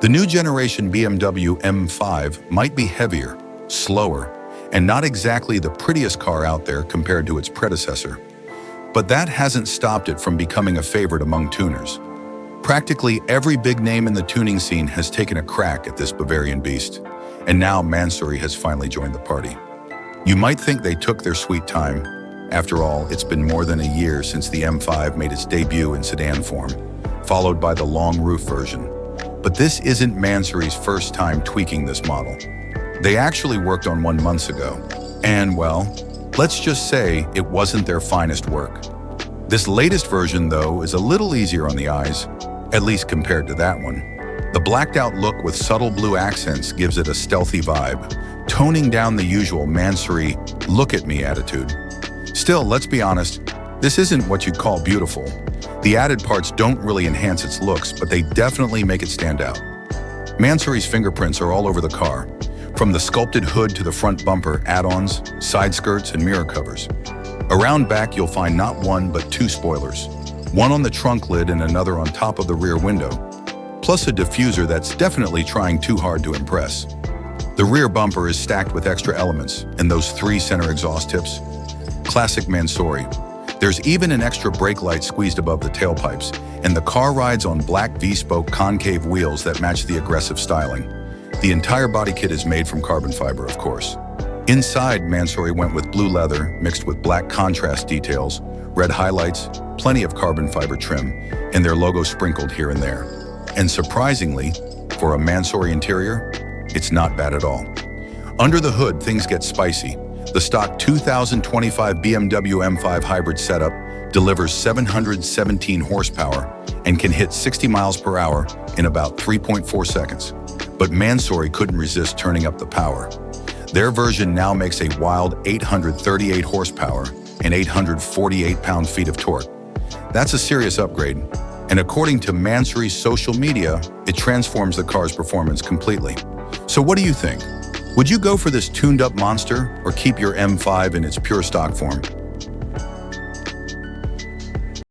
The new generation BMW M5 might be heavier, slower, and not exactly the prettiest car out there compared to its predecessor. But that hasn't stopped it from becoming a favorite among tuners. Practically every big name in the tuning scene has taken a crack at this Bavarian beast, and now Mansory has finally joined the party. You might think they took their sweet time. After all, it's been more than a year since the M5 made its debut in sedan form, followed by the long roof version. But this isn't Mansory's first time tweaking this model. They actually worked on one months ago, and well, let's just say it wasn't their finest work. This latest version, though, is a little easier on the eyes, at least compared to that one. The blacked out look with subtle blue accents gives it a stealthy vibe, toning down the usual Mansory look at me attitude. Still, let's be honest, this isn't what you'd call beautiful. The added parts don't really enhance its looks, but they definitely make it stand out. Mansory's fingerprints are all over the car, from the sculpted hood to the front bumper, add-ons, side skirts, and mirror covers. Around back, you'll find not one but two spoilers, one on the trunk lid and another on top of the rear window, plus a diffuser that's definitely trying too hard to impress. The rear bumper is stacked with extra elements, and those three center exhaust tips. Classic Mansory. There's even an extra brake light squeezed above the tailpipes, and the car rides on black V-spoke concave wheels that match the aggressive styling. The entire body kit is made from carbon fiber, of course. Inside, Mansory went with blue leather mixed with black contrast details, red highlights, plenty of carbon fiber trim, and their logo sprinkled here and there. And surprisingly, for a Mansory interior, it's not bad at all. Under the hood, things get spicy. The stock 2025 BMW M5 hybrid setup delivers 717 horsepower and can hit 60 miles per hour in about 3.4 seconds. But Mansory couldn't resist turning up the power. Their version now makes a wild 838 horsepower and 848 pound-feet of torque. That's a serious upgrade, and according to Mansory's social media, it transforms the car's performance completely. So what do you think? Would you go for this tuned-up monster or keep your M5 in its pure stock form?